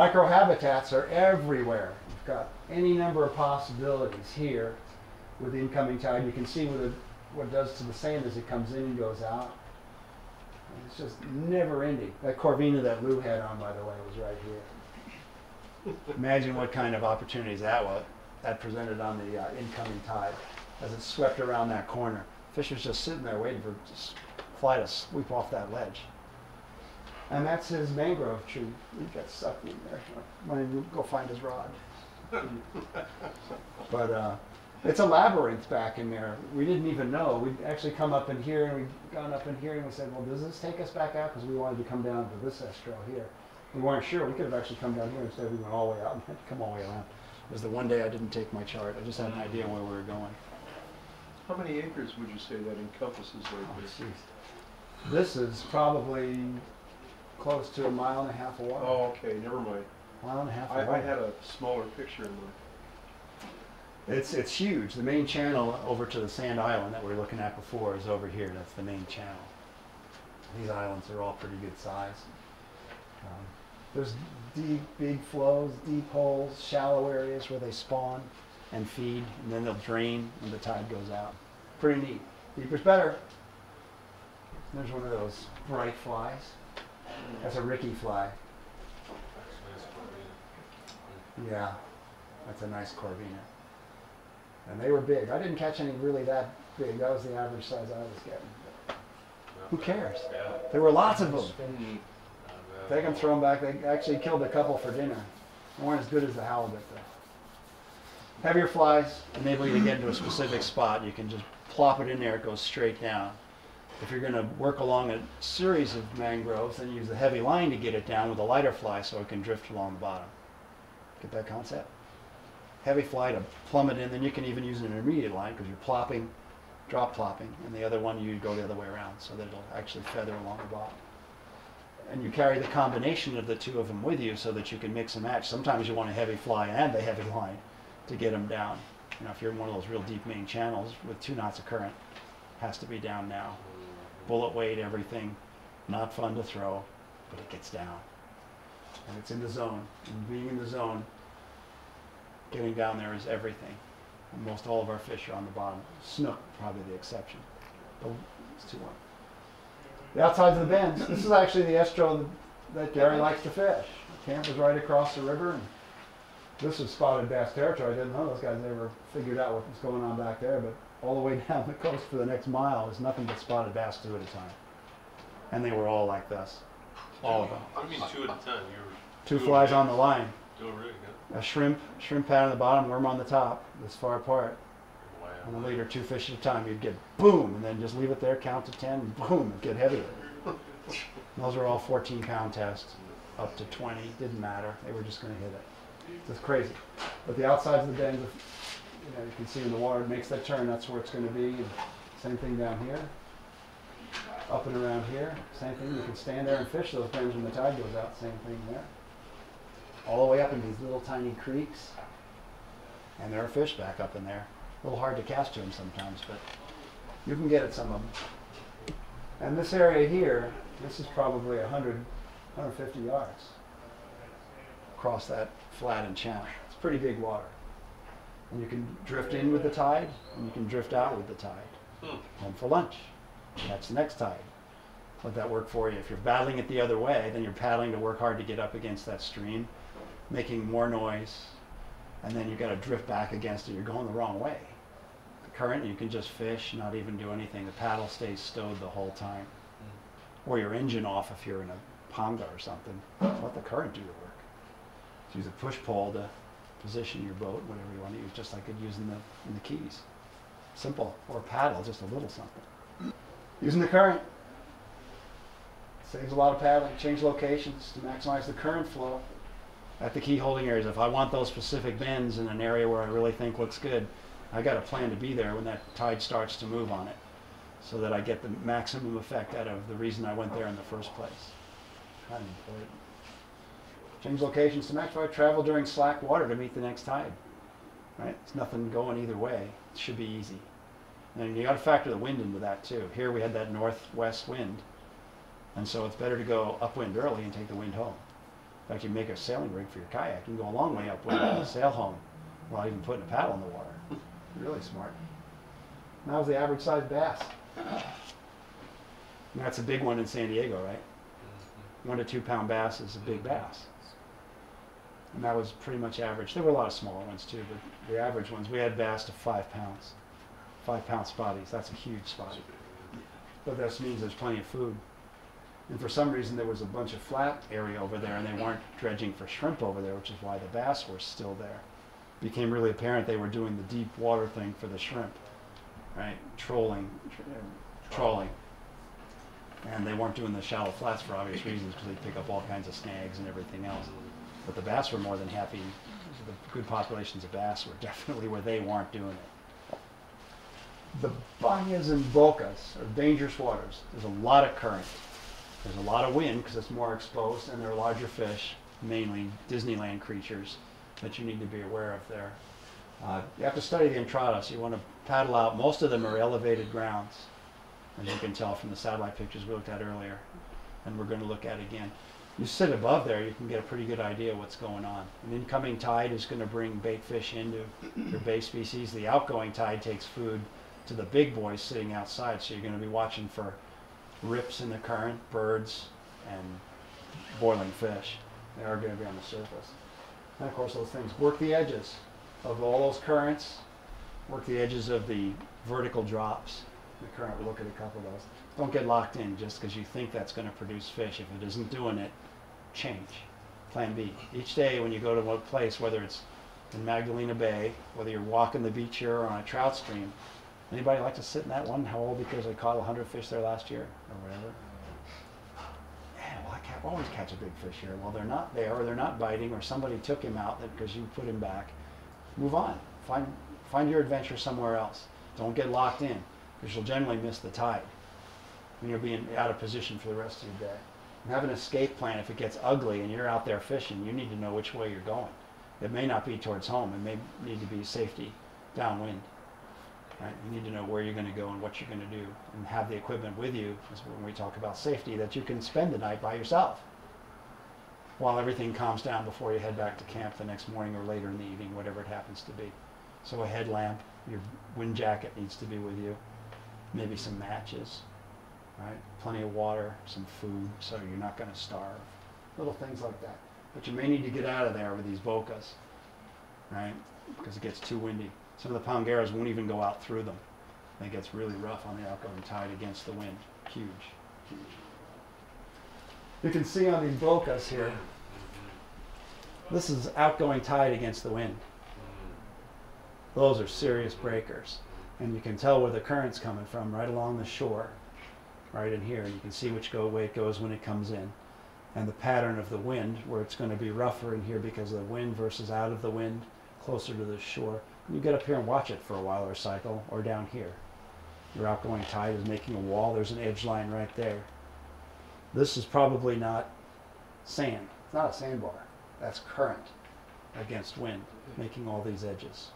Microhabitats are everywhere. You've got any number of possibilities here with incoming tide. You can see what it does to the sand as it comes in and goes out. And it's just never ending. That Corvina that Lou had on, by the way, was right here. Imagine what kind of opportunities that presented on the incoming tide as it swept around that corner. Fish was just sitting there waiting for just fly to sweep off that ledge. And that's his mangrove tree. He got sucked in there. Why don't you go find his rod? But it's a labyrinth back in there. We didn't even know. We'd actually come up in here, and we'd gone up in here, and we said, well, does this take us back out? Because we wanted to come down to this estro here. We weren't sure. We could have actually come down here. Instead, we went all the way out and had to come all the way around. It was the one day I didn't take my chart. I just had an idea where we were going. How many acres would you say that encompasses right there? Oh, this is probably close to 1.5 miles of water. Oh, okay, never mind. 1.5 miles of water. I had a smaller picture in mind. It's huge. The main channel over to the Sand Island that we were looking at before is over here. That's the main channel. These islands are all pretty good size. There's deep, big flows, deep holes, shallow areas where they spawn and feed, and then they'll drain when the tide goes out. Pretty neat. Deeper's better. There's one of those bright flies. That's a Ricky fly. Yeah, that's a nice Corvina. And they were big. I didn't catch any really that big. That was the average size I was getting. Who cares? There were lots of them. They can throw them back. They actually killed a couple for dinner. They weren't as good as the halibut though. Heavier flies enable you to get into a specific spot. You can just plop it in there. It goes straight down. If you're going to work along a series of mangroves, then use the heavy line to get it down with a lighter fly so it can drift along the bottom. Get that concept? Heavy fly to plummet in, then you can even use an intermediate line because you're plopping, drop plopping, and the other one you go the other way around so that it'll actually feather along the bottom. And you carry the combination of the two of them with you so that you can mix and match. Sometimes you want a heavy fly and the heavy line to get them down. You know, if you're in one of those real deep main channels with 2 knots of current, it has to be down now. Bullet weight, everything, not fun to throw, but it gets down. And it's in the zone. And being in the zone, getting down there is everything. And most all of our fish are on the bottom. Snook, probably the exception. But it's too long. The outsides of the bends. This is actually the estro that Gary likes to fish. The camp was right across the river, and this was spotted bass territory. I didn't know those guys ever figured out what was going on back there, but all the way down the coast for the next mile is nothing but spotted bass 2 at a time. And they were all like this. All of them. I mean 2 at a time. You were 2 flies on the line. doing really good. A shrimp pad on the bottom, worm on the top, this far apart. Wow. And then later 2 fish at a time, you'd get boom, and then just leave it there, count to 10, and boom, it'd get heavier. And those are all 14-pound tests, up to 20, didn't matter. They were just going to hit it. It's crazy. But the outsides of the bends, you can see in the water, it makes that turn, that's where it's going to be. And same thing down here, up and around here, same thing. You can stand there and fish those bends when the tide goes out, same thing there. All the way up in these little tiny creeks, and there are fish back up in there. A little hard to cast to them sometimes, but you can get at some of them. And this area here, this is probably 100, 150 yards across that flat and channel. It's pretty big water. And you can drift in with the tide, and you can drift out with the tide. Home for lunch. Catch the next tide. Let that work for you. If you're battling it the other way, then you're paddling to work hard to get up against that stream, making more noise, and then you've got to drift back against it. You're going the wrong way. The current, you can just fish, not even do anything. The paddle stays stowed the whole time. Or your engine off if you're in a ponga or something. Let the current do the work. Use a push pole to position your boat, whatever you want to use, just like you'd use in the Keys. Simple. Or paddle, just a little something. Using the current. Saves a lot of paddling. Change locations to maximize the current flow. At the key holding areas, if I want those specific bends in an area where I really think looks good, I got to plan to be there when that tide starts to move on it, so that I get the maximum effect out of the reason I went there in the first place. Kind of important. Change locations to maximize travel during slack water to meet the next tide. Right? It's nothing going either way. It should be easy. And you got to factor the wind into that too. Here we had that northwest wind, and so it's better to go upwind early and take the wind home. In fact, you make a sailing rig for your kayak. You can go a long way up with it, sail home, without even putting a paddle in the water. Really smart. And that was the average sized bass. And that's a big one in San Diego, right? 1 to 2 pound bass is a big bass. And that was pretty much average. There were a lot of smaller ones too, but the average ones, we had bass to 5 pounds. 5 pound spotties, that's a huge spotty. But that means there's plenty of food. And for some reason there was a bunch of flat area over there and they weren't dredging for shrimp over there, which is why the bass were still there. It became really apparent they were doing the deep water thing for the shrimp, right? Trawling. And they weren't doing the shallow flats for obvious reasons because they pick up all kinds of snags and everything else. But the bass were more than happy. The good populations of bass were definitely where they weren't doing it. The bahas and bocas are dangerous waters. There's a lot of current. There's a lot of wind because it's more exposed, and there are larger fish, mainly Disneyland creatures, that you need to be aware of there. You have to study the entradas. You want to paddle out. Most of them are elevated grounds, as you can tell from the satellite pictures we looked at earlier, and we're going to look at again. You sit above there, you can get a pretty good idea of what's going on. An incoming tide is going to bring bait fish into your bait species. The outgoing tide takes food to the big boys sitting outside, so you're going to be watching for rips in the current, birds, and boiling fish. They are going to be on the surface. And of course those things work the edges of all those currents, work the edges of the vertical drops. The current, we'll look at a couple of those. Don't get locked in just because you think that's going to produce fish. If it isn't doing it, change. Plan B. Each day when you go to one place, whether it's in Magdalena Bay, whether you're walking the beach here or on a trout stream, anybody like to sit in that one hole because they caught 100 fish there last year or whatever? Yeah, well, I always catch a big fish here. Well, they're not there, or they're not biting, or somebody took him out because you put him back. Move on. Find your adventure somewhere else. Don't get locked in, because you'll generally miss the tide when you're being out of position for the rest of your day. And have an escape plan. If it gets ugly and you're out there fishing, you need to know which way you're going. It may not be towards home. It may need to be safety downwind. Right? You need to know where you're going to go and what you're going to do, and have the equipment with you, as when we talk about safety, that you can spend the night by yourself while everything calms down before you head back to camp the next morning or later in the evening, whatever it happens to be. So a headlamp, your wind jacket needs to be with you, maybe some matches, right? Plenty of water, some food, so you're not going to starve. Little things like that. But you may need to get out of there with these bocas, right? Because it gets too windy. Some of the pangueras won't even go out through them. It gets really rough on the outgoing tide against the wind. Huge, huge. You can see on these bocas here, this is outgoing tide against the wind. Those are serious breakers. And you can tell where the current's coming from, right along the shore, right in here. You can see which way it goes when it comes in. And the pattern of the wind, where it's going to be rougher in here because of the wind versus out of the wind, closer to the shore. You get up here and watch it for a while, or cycle, or down here. Your outgoing tide is making a wall. There's an edge line right there. This is probably not sand. It's not a sandbar. That's current against wind, making all these edges.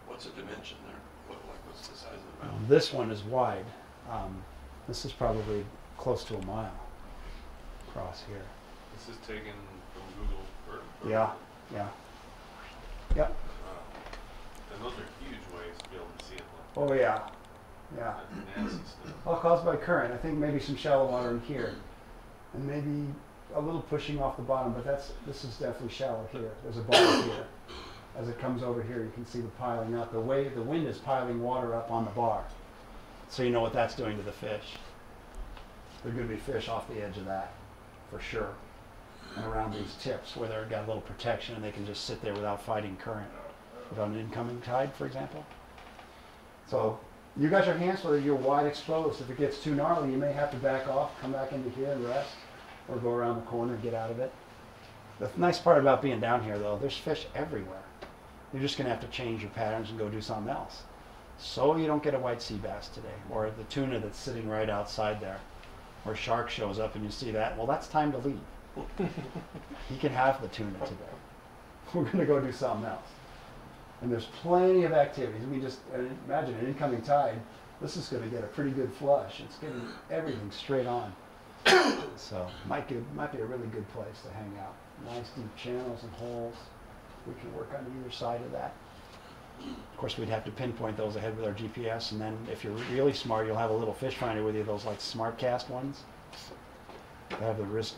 What's the dimension there? What's the size of the mountain? This one is wide. This is probably close to a mile across here. This is taken from Google Earth? Yeah, yeah. Yep. And those are huge waves to be able to see it. Oh yeah, yeah. That's nasty stuff. All caused by current. I think maybe some shallow water in here, and maybe a little pushing off the bottom. But this is definitely shallow here. There's a bar here. As it comes over here, you can see the piling up. The wind is piling water up on the bar, so you know what that's doing to the fish. There are going to be fish off the edge of that, for sure, and around these tips where they've got a little protection and they can just sit there without fighting current. Without an incoming tide, for example. So you got your hands whether you're wide exposed. If it gets too gnarly, you may have to back off, come back into here and rest, or go around the corner and get out of it. The nice part about being down here, though, there's fish everywhere. You're just going to have to change your patterns and go do something else. So you don't get a white sea bass today, or the tuna that's sitting right outside there, or a shark shows up and you see that. Well, that's time to leave. You can have the tuna today. We're going to go do something else. And there's plenty of activities. We just imagine an incoming tide. This is going to get a pretty good flush. It's getting everything straight on. So might be a really good place to hang out. nice deep channels and holes. We can work on either side of that. Of course, we'd have to pinpoint those ahead with our GPS, and then if you're really smart, you'll have a little fish finder with you, those like SmartCast ones. They have the wrist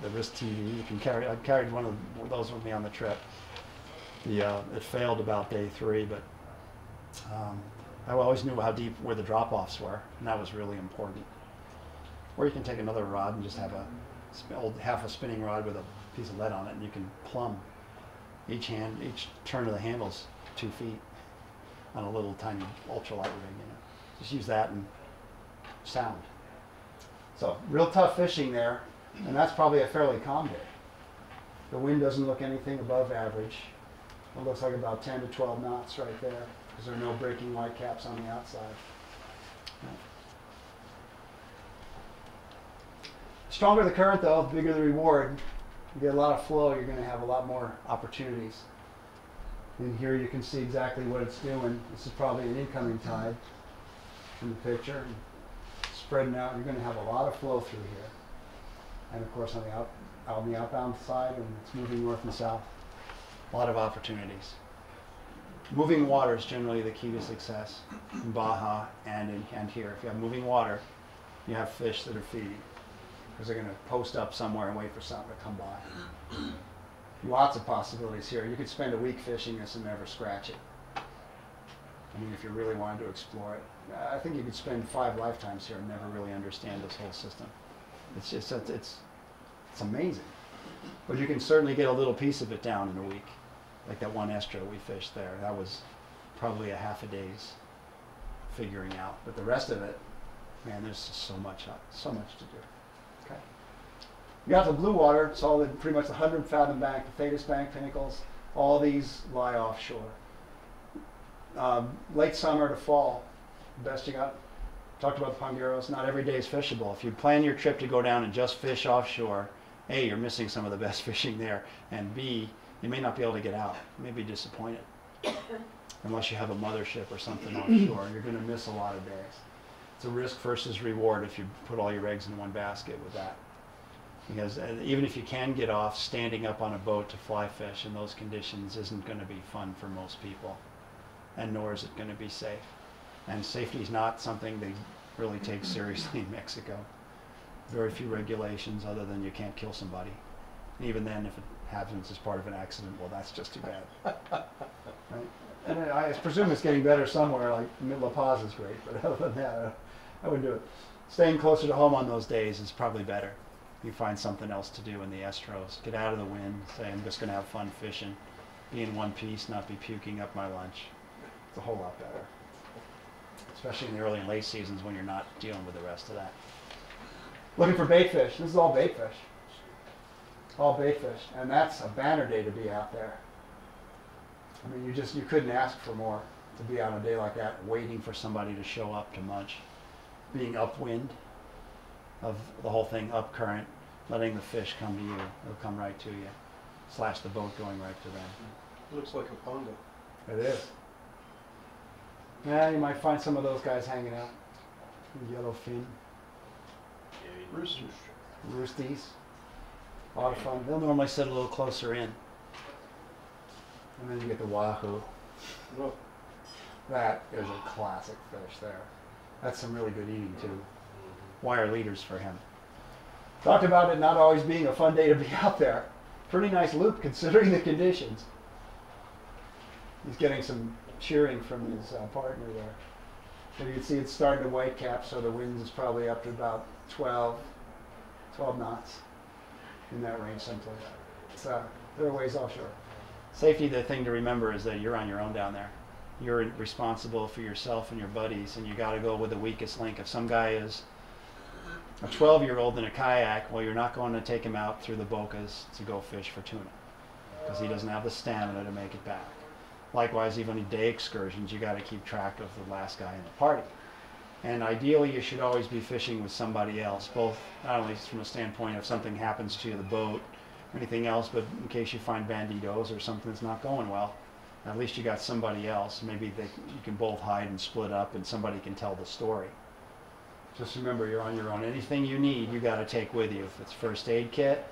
TV. You can carry. I carried one of those with me on the trip. It failed about day 3, but I always knew how deep where the drop-offs were, and that was really important. Or you can take another rod and just have half a spinning rod with a piece of lead on it, and you can plumb each turn of the handles 2 feet on a little tiny ultralight rig. Just use that and sound. So real tough fishing there, and that's probably a fairly calm day. The wind doesn't look anything above average. It looks like about 10 to 12 knots right there, because there are no breaking whitecaps on the outside. Stronger the current though, the bigger the reward. You get a lot of flow, you're going to have a lot more opportunities. And here you can see exactly what it's doing. This is probably an incoming tide in the picture. And spreading out, you're going to have a lot of flow through here. And of course on the outbound side, when it's moving north and south, a lot of opportunities. Moving water is generally the key to success in Baja and here. If you have moving water, you have fish that are feeding, because they're going to post up somewhere and wait for something to come by. Lots of possibilities here. You could spend a week fishing this and never scratch it. I mean, if you really wanted to explore it. I think you could spend 5 lifetimes here and never really understand this whole system. It's just, it's amazing. But you can certainly get a little piece of it down in a week. Like that one estro we fished there. That was probably a half a day's figuring out. But the rest of it, man, there's just so much to do. Okay. You got the blue water. It's all pretty much the 100-fathom bank, the Thetis Bank pinnacles. All these lie offshore. Late summer to fall, best you got. Talked about the Pongueros. Not every day is fishable. If you plan your trip to go down and just fish offshore, A, you're missing some of the best fishing there, and B, you may not be able to get out. You may be disappointed. Unless you have a mothership or something offshore, you're going to miss a lot of days. It's a risk versus reward if you put all your eggs in one basket with that. Because even if you can get off, standing up on a boat to fly fish in those conditions isn't going to be fun for most people, and nor is it going to be safe. And safety is not something they really take seriously in Mexico. Very few regulations other than you can't kill somebody. And even then, if it happens as part of an accident, well, that's just too bad. Right? And I presume it's getting better somewhere, like La Paz is great, but other than that, I wouldn't do it. Staying closer to home on those days is probably better. You find something else to do in the estros. Get out of the wind, say, I'm just going to have fun fishing. Be in one piece, not be puking up my lunch. It's a whole lot better. Especially in the early and late seasons when you're not dealing with the rest of that. Looking for baitfish. This is all baitfish. All baitfish. And that's a banner day to be out there. I mean, you couldn't ask for more to be on a day like that, waiting for somebody to show up to munch. Being upwind of the whole thing, up current, letting the fish come to you. They'll come right to you. Slash the boat going right to them. Looks like a pongo. It is. Yeah, you might find some of those guys hanging out. Yellowfin. Roosters. Roosties. A lot of fun. They'll normally sit a little closer in. And then you get the Wahoo. Oh. That is a classic fish there. That's some really good eating too. Wire leaders for him. Talked about it not always being a fun day to be out there. Pretty nice loop considering the conditions. He's getting some cheering from his partner there. So you can see it's starting to white cap, so the wind is probably up to about 12 knots in that range someplace. So they're a ways offshore. Safety, the thing to remember is that you're on your own down there. You're responsible for yourself and your buddies, and you got to go with the weakest link. If some guy is a 12-year-old in a kayak, well, you're not going to take him out through the bocas to go fish for tuna, because he doesn't have the stamina to make it back. Likewise, even in day excursions, you got to keep track of the last guy in the party. And ideally, you should always be fishing with somebody else, both not only from a standpoint of something happens to the boat or anything else, but in case you find banditos or something that's not going well, at least you got somebody else. Maybe you can both hide and split up, and somebody can tell the story. Just remember, you're on your own. Anything you need, you got to take with you. If it's first aid kit,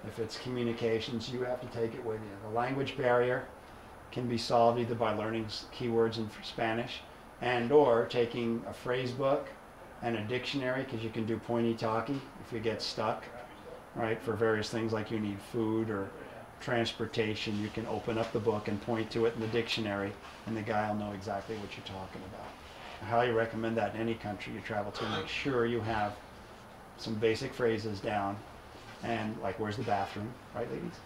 If it's communications, you have to take it with you. The language barrier can be solved either by learning keywords in Spanish and or taking a phrase book and a dictionary, because you can do pointy talkie if you get stuck, right? For various things like you need food or transportation, you can open up the book and point to it in the dictionary and the guy will know exactly what you're talking about. I highly recommend that in any country you travel to. Make sure you have some basic phrases down, and like, where's the bathroom, right, ladies?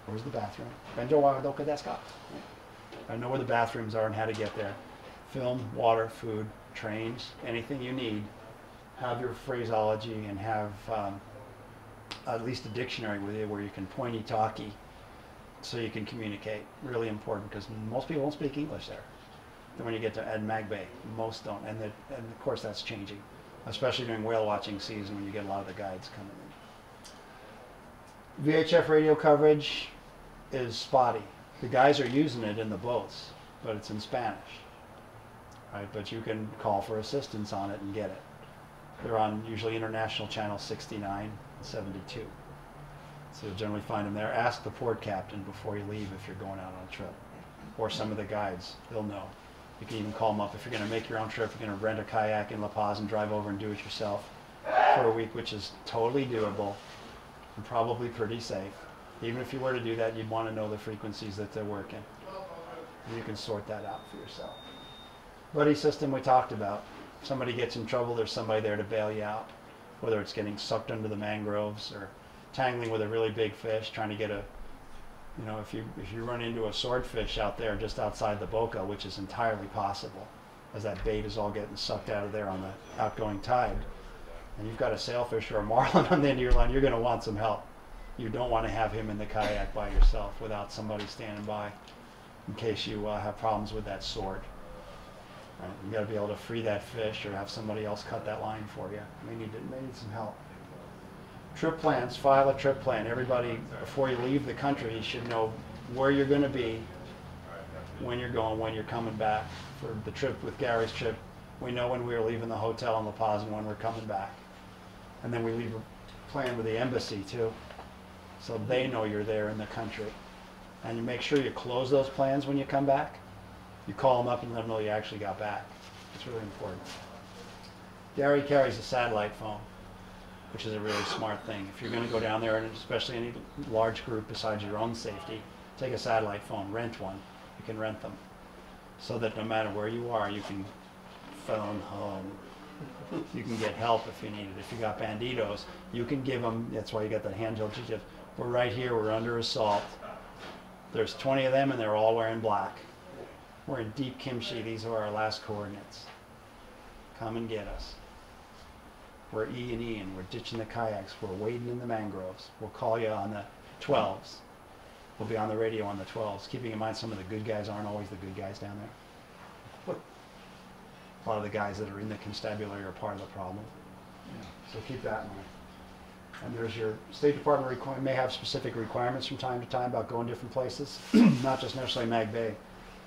Where's the bathroom? Benjo wa doka desu ka? I know where the bathrooms are and how to get there. Film, water, food, trains, anything you need. Have your phraseology and have at least a dictionary with you where you can pointy talkie so you can communicate. Really important, because most people don't speak English there. Then when you get to Mag Bay, most don't, and of course that's changing, especially during whale watching season when you get a lot of the guides coming in. VHF radio coverage is spotty. The guys are using it in the boats, but it's in Spanish, right? But you can call for assistance on it and get it. They're on usually international channel 69 and 72. So you'll generally find them there. Ask the port captain before you leave if you're going out on a trip, or some of the guides. They'll know. You can even call them up if you're going to make your own trip. You're going to rent a kayak in La Paz and drive over and do it yourself for a week, which is totally doable and probably pretty safe. Even if you were to do that, you'd want to know the frequencies that they're working. And you can sort that out for yourself. Buddy system we talked about. If somebody gets in trouble, there's somebody there to bail you out. Whether it's getting sucked under the mangroves or tangling with a really big fish, trying to get a, you know, if you run into a swordfish out there just outside the boca, which is entirely possible, as that bait is all getting sucked out of there on the outgoing tide, and you've got a sailfish or a marlin on the end of your line, you're going to want some help. You don't want to have him in the kayak by yourself without somebody standing by in case you have problems with that sword. Right? You got to be able to free that fish or have somebody else cut that line for you. They need some help. Trip plans. File a trip plan. Everybody, before you leave the country, you should know where you're going to be, when you're going, when you're coming back. For the trip with Gary's trip, we know when we're leaving the hotel in La Paz and when we're coming back. And then we leave a plan with the embassy too, so they know you're there in the country. And you make sure you close those plans when you come back. You call them up and let them know you actually got back. It's really important. Gary carries a satellite phone, which is a really smart thing. If you're going to go down there, and especially any large group besides your own safety, take a satellite phone, rent one. You can rent them, so that no matter where you are, you can phone home. You can get help if you need it. If you got banditos, you can give them, that's why you got the hand-held GPS. We're right here, we're under assault. There's 20 of them and they're all wearing black. We're in deep kimchi, these are our last coordinates. Come and get us. We're E and E and we're ditching the kayaks, we're wading in the mangroves. We'll call you on the 12s. We'll be on the radio on the 12s, keeping in mind some of the good guys aren't always the good guys down there. A lot of the guys that are in the constabulary are part of the problem. Yeah. So keep that in mind. And there's your State Department may have specific requirements from time to time about going different places, not just necessarily Mag Bay,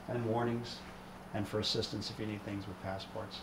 and warnings, and for assistance if you need things with passports.